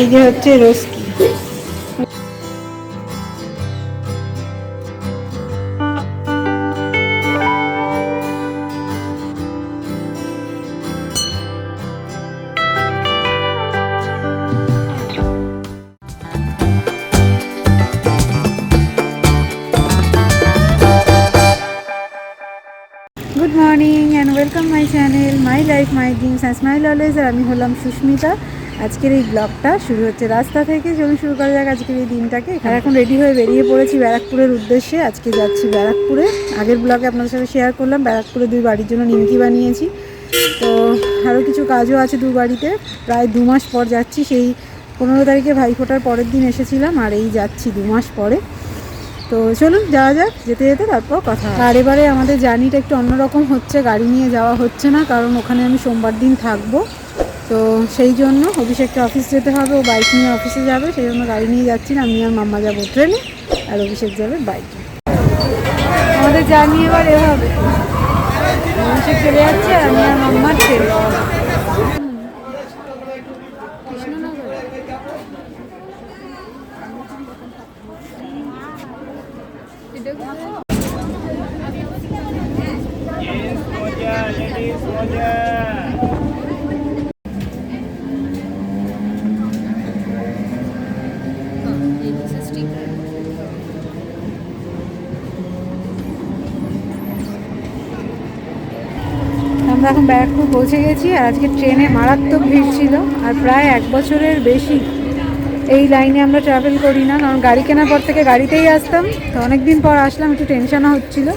এই যে হচ্ছে রস্কি। Good morning and welcome my channel my life my dreams and smile always. আর আমি হলাম সুস্মিতা। আজকের এই ব্লগটা শুরু হচ্ছে রাস্তা থেকে। চলুন শুরু করা যাক আজকের এই দিনটাকে। আর এখন রেডি হয়ে বেরিয়ে পড়েছি ব্যারাকপুরের উদ্দেশ্যে। আজকে যাচ্ছি ব্যারাকপুরে। আগের ব্লগে আপনাদের সাথে শেয়ার করলাম ব্যারাকপুরে 2 বাড়ির জন্য নিমকি বানিয়েছি। তো আরও কিছু কাজও আছে 2 বাড়িতে। প্রায় 2 মাস পর যাচ্ছি। সেই 15 তারিখে ভাইফোঁটার পরের দিন এসেছিলাম, আর এই যাচ্ছি 2 মাস পরে। তো চলুন যাওয়া যাক, যেতে যেতে তারপর কথা। আর এবারে আমাদের জার্নিটা একটু অন্যরকম হচ্ছে, গাড়ি নিয়ে যাওয়া হচ্ছে না, কারণ ওখানে আমি সোমবার দিন থাকবো। তো সেই জন্য অভিষেককে অফিস যেতে হবে, ও বাইক নিয়ে অফিসে যাবে, সেই জন্য গাড়ি নিয়ে যাচ্ছি না। আমি আর মাম্মা যাবো ট্রেনে, আর অভিষেক যাবে বাইকে। আমাদের জার্নি এবার এভাবে, অভিষেক চলে যাচ্ছে আর আমি আর মাম্মা ট্রেনে। আমরা এখন ব্যারাকপুর পৌঁছে গেছি। আর আজকে ট্রেনে মারাত্মক ভিড় ছিল, আর প্রায় 1 বছরের বেশি এই লাইনে আমরা ট্রাভেল করি না, কারণ গাড়ি কেনার পর থেকে গাড়িতেই আসতাম। তো অনেক দিন পর আসলাম, একটু টেনশনও হচ্ছিলো।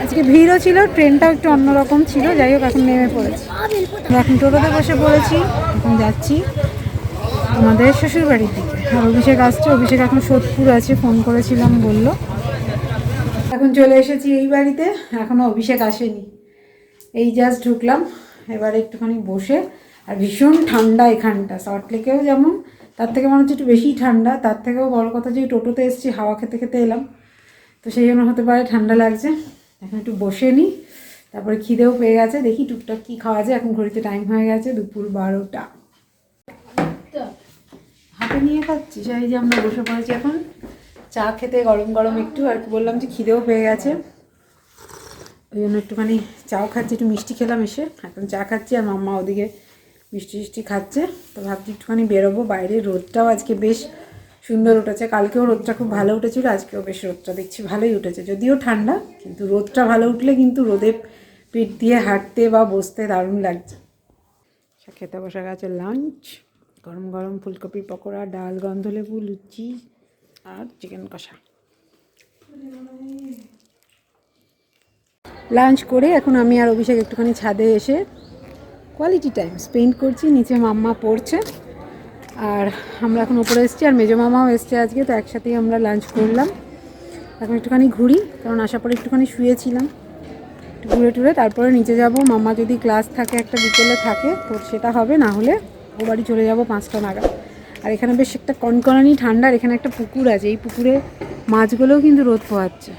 আজকে ভিড়ও ছিল, ট্রেনটাও একটু অন্যরকম ছিল। যাই হোক, এখন নেমে পড়েছি। এখন টোটোতে বসে পড়েছি, এখন যাচ্ছি আমাদের শ্বশুরবাড়ির দিকে। আর অভিষেক আসছে, অভিষেক এখন সোদপুর আছে, ফোন করেছিলাম বললো। এখন চলে এসেছি এই বাড়িতে, এখনও অভিষেক আসেনি। এই জাস্ট ঢুকলাম, এবারে একটুখানি বসে। আর ভীষণ ঠান্ডা এখানটা, সল্টলেকেও যেমন, তার থেকে মনে হচ্ছে একটু বেশি ঠান্ডা। তার থেকেও বড় কথা যে টোটোতে এসেছি, হাওয়া খেতে খেতে এলাম, তো সেই জন্য হতে পারে ঠান্ডা লাগছে। এখন একটু বসে নিই, তারপরে খিদেও পেয়ে গেছে, দেখি টুকটাক কী খাওয়া যায়। এখন ঘড়িতে টাইম হয়ে গেছে দুপুর 12টা। হাতে নিয়ে খাচ্ছি, সেই যে আমরা বসে পড়েছি এখন চা খেতে, গরম গরম একটু। আর বললাম যে খিদেও পেয়ে গেছে, ওই জন্য একটুখানি চাও খাচ্ছি। একটু মিষ্টি খেলাম এসে, এখন চা খাচ্ছি। আর মাম্মা ওদিকে মিষ্টি মিষ্টি খাচ্ছে। তো ভাবছি একটুখানি বেরোবো বাইরে। রোদটাও আজকে বেশ সুন্দর উঠেছে, কালকেও রোদটা খুব ভালো উঠেছিল, আজকেও বেশ রোদটা দেখছি ভালোই উঠেছে। যদিও ঠান্ডা, কিন্তু রোদটা ভালো উঠলে কিন্তু রোদে পিঠ দিয়ে হাঁটতে বা বসতে দারুণ লাগছে। খেতে বসে গেছে লাঞ্চ, গরম গরম ফুলকপি পকোড়া, ডাল, গন্ধলেবু, লুচি আর চিকেন কষা। লাঞ্চ করে এখন আমি আর অভিষেক একটুখানি ছাদে এসে কোয়ালিটি টাইম স্পেন্ড করছি। নিচে মাম্মা পড়ছে, আর আমরা এখন উপরে এসেছি, আর মেজো মামাও এসছে আজকে। তো একসাথেই আমরা লাঞ্চ করলাম। এখন একটুখানি ঘুরি, কারণ আসার পরে একটুখানি শুয়েছিলাম। একটু ঘুরে টুরে তারপরে নিচে যাব। মাম্মা যদি ক্লাস থাকে, একটা বিকেলে থাকে, তো সেটা হবে, না হলে ও বাড়ি চলে যাব 5টা নাগাদ। আর এখানে বেশ একটা কনকনানি ঠান্ডা। আর এখানে একটা পুকুর আছে, এই পুকুরে মাছগুলোও কিন্তু রোদ পোহাচ্ছে।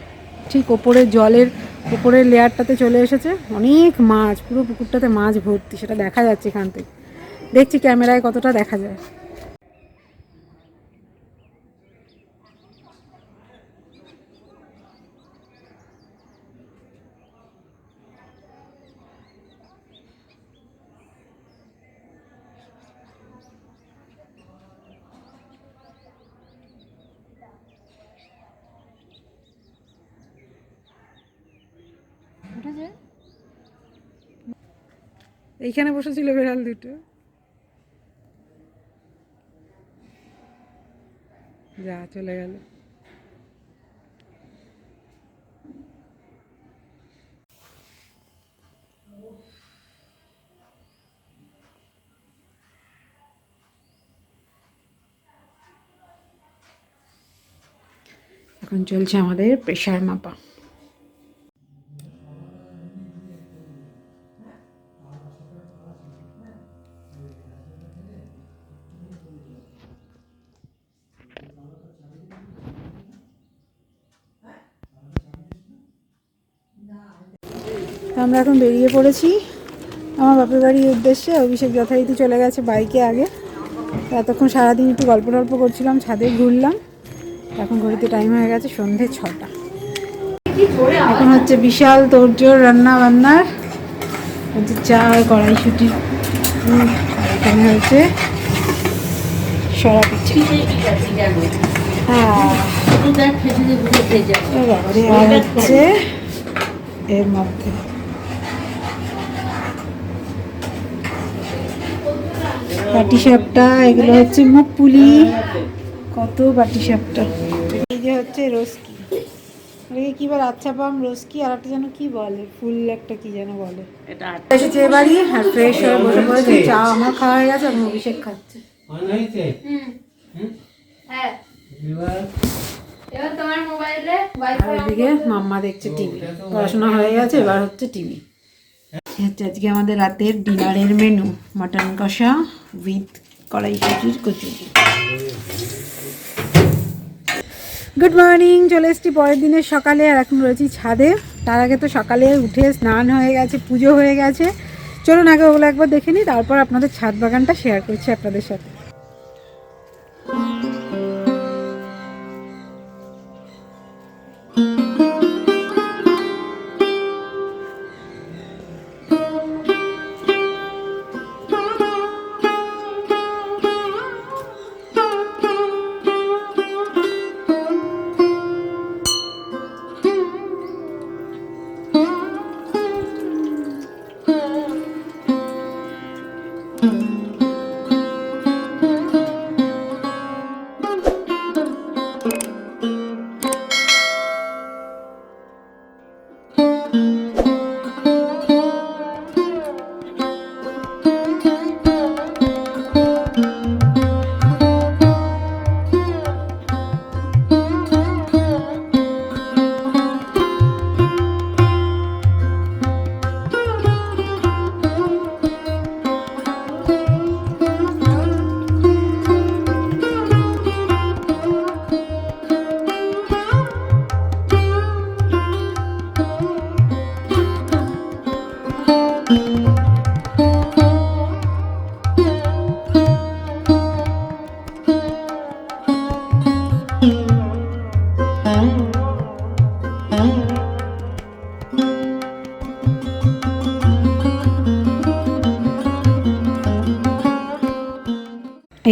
ঠিক ওপরে জলের উপরের লেয়ারটাতে চলে এসেছে, অনেক মাছ, পুরো পুকুরটাতে মাছ ভর্তি। সেটা দেখা যাচ্ছে এখান থেকে, দেখছি ক্যামেরায় কতটা দেখা যায়। এইখানে বসেছিল বিড়াল দুটো, যা চলে গেল। এখন চলছে আমাদের প্রেশার মাপা। আমরা এখন বেরিয়ে পড়েছি আমার বাপের বাড়ির উদ্দেশ্যে। অভিষেক যথারীতি চলে গেছে বাইকে আগে। তো এতক্ষণ সারাদিন একটু গল্প টল্প করছিলাম, ছাদে ঘুরলাম। এখন ঘড়িতে টাইম হয়ে গেছে সন্ধে 6টা। এখন হচ্ছে বিশাল তোড়জোড় রান্না বান্নার, হচ্ছে চা আর কড়াইশুঁটি। এখানে হচ্ছে সরা পিঠে। আর হচ্ছে এর মধ্যে পাটিসাপটা, এগুলো হচ্ছে মুখ পুলি, কত পাটিসাপটা। এই যে হচ্ছে রোস্কি, কি বলে আচ্ছা পাম রোস্কি, আর একটা যেন কি বলে ফুল একটা কি যেন বলে। এসেছে এবারই আর ফ্রেশ হয়ে বসে পড়েছে। চা আমার খাওয়া হয়ে গেছে, এখন অভিষেক খাচ্ছে। আর এদিকে মাম্মা দেখছে টিভি, পড়াশোনা হয়ে গেছে, এবার হচ্ছে টিভি। হচ্ছে আজকে আমাদের রাতের ডিনারের মেনু, মাটন কষা উইথ কড়াইশুঁটির কচুরি। গুড মর্নিং, চলে এসেছি পরের দিনের সকালে, আর এখন রয়েছি ছাদে। তার আগে তো সকালে উঠে স্নান হয়ে গেছে, পুজো হয়ে গেছে। চলুন আগে ওগুলো একবার দেখে নিই, তারপর আপনাদের ছাদ বাগানটা শেয়ার করছি আপনাদের সাথে।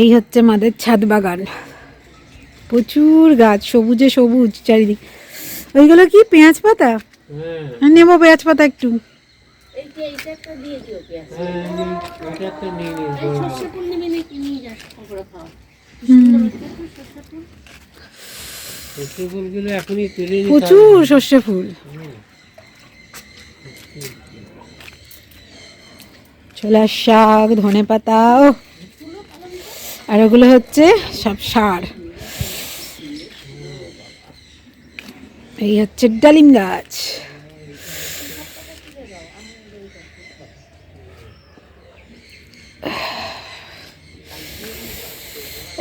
এই হচ্ছে আমাদের ছাদ বাগান, প্রচুর গাছ, সবুজে সবুজ চারিদিক। ওইগুলো কি পেঁয়াজ পাতা? নেবো পেঁয়াজ পাতা একটু। প্রচুর সর্ষে ফুল, ছোলার শাক, ধনে পাতা, আর ওগুলো হচ্ছে সব সার। এই হচ্ছে ডালিম গাছ।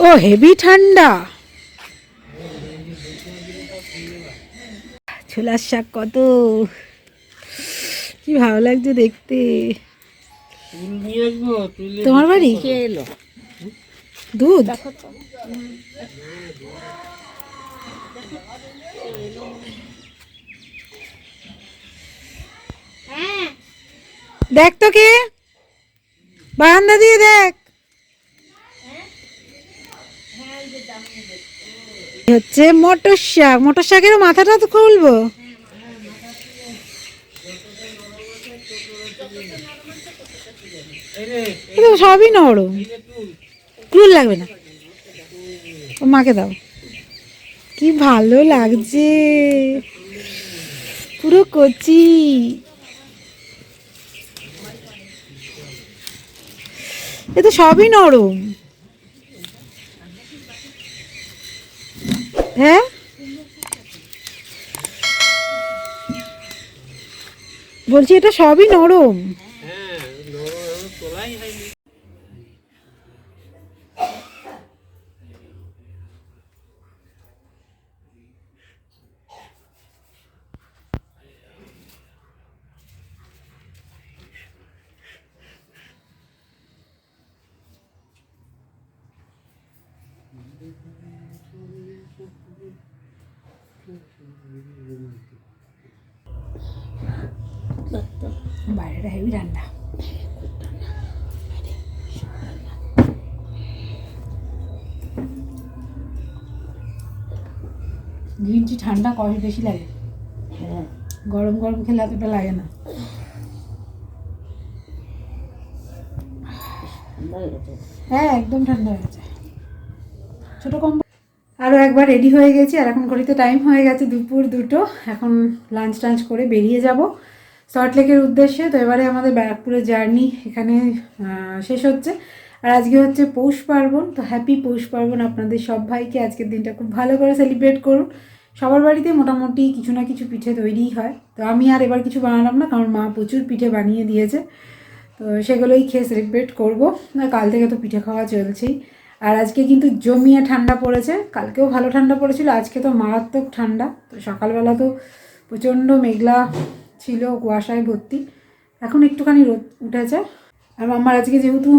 ও হেভি ঠান্ডা। ছোলার শাক কত কি ভালো লাগছে দেখতে। তোমার বাড়ি দুধ? দেখ তো কে বারান্দা দিয়ে দেখ। হচ্ছে মটর শাক, মটর শাকের মাথাটা তো খুলবো। সবই নরম, ক্রুল লাগবে না। ও মাকে দাও, কি ভালো লাগছে, পুরো কচি। এ তো সবই নরম। হ্যাঁ বলছি এটা সবই নরম। বাইরেটা হেভি ঠান্ডা। গ্রিন টি ঠান্ডা কফি বেশি লাগে, গরম গরম খেলে এতটা লাগে না। হ্যাঁ একদম ঠান্ডা হয়ে গেছে। ছোটো কম। আরও একবার রেডি হয়ে গেছি, আর এখন ঘড়িতে টাইম হয়ে গেছে 2:00। এখন লাঞ্চ টাঞ্চ করে বেরিয়ে যাব সল্টলেকের উদ্দেশ্যে। তো এবারে আমাদের ব্যারাকপুরের জার্নি এখানে শেষ হচ্ছে। আর আজকে হচ্ছে পৌষ পার্বণ, তো হ্যাপি পৌষ পার্বণ আপনাদের সব ভাইকে। আজকের দিনটা খুব ভালো করে সেলিব্রেট করুন। সবার বাড়িতে মোটামুটি কিছু না কিছু পিঠে তৈরিই হয়, তো আমি আর এবার কিছু বানালাম না, কারণ মা প্রচুর পিঠে বানিয়ে দিয়েছে। তো সেগুলোই খেয়ে সেলিব্রেট করবো। আর কাল থেকে তো পিঠে খাওয়া চলছেই। আর আজকে কিন্তু জমিয়ে ঠান্ডা পড়েছে, কালকেও ভালো ঠান্ডা পড়েছিল, আজকে তো মারাত্মক ঠান্ডা। তো সকালবেলা তো প্রচণ্ড মেঘলা ছিল, কুয়াশায় ভর্তি। এখন একটুখানি রোদ উঠেছে। আর আমার আজকে যেহেতু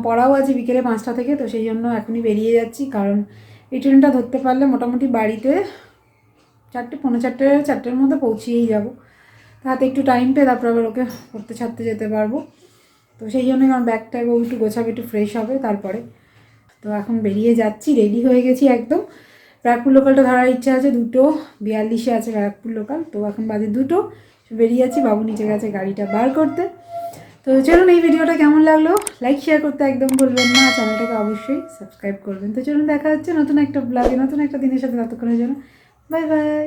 পড়াও আছে বিকেলে 5টা থেকে, তো সেই জন্য এখনই বেরিয়ে যাচ্ছি, কারণ এই ট্রেনটা ধরতে পারলে মোটামুটি বাড়িতে 4টে, 4:45, 4টের মধ্যে পৌঁছিয়েই যাবো। তাতে একটু টাইম পেয়ে তারপর আবার ওকে পড়তে ছাড়তে যেতে পারবো। তো সেই জন্যই আমার ব্যাগটা একটু গোছাবে, একটু ফ্রেশ হবে তারপরে। তো এখন বেরিয়ে যাচ্ছি, রেডি হয়ে গেছি একদম। ব্যারাকপুর লোকালটা ধরার ইচ্ছা আছে, 2:42 আছে ব্যারাকপুর লোকাল। তো এখন বাজে 2, বেরিয়ে যাচ্ছি। বাবু নিচে গেছে গাড়িটা বার করতে। তো চলুন, এই ভিডিওটা কেমন লাগলো লাইক শেয়ার করতে একদম ভুলবেন না, চ্যানেলটাকে অবশ্যই সাবস্ক্রাইব করবেন। তো চলুন, দেখা হচ্ছে নতুন একটা ব্লগে নতুন একটা দিনের সাথে। ততক্ষণের জন্য বাই বাই।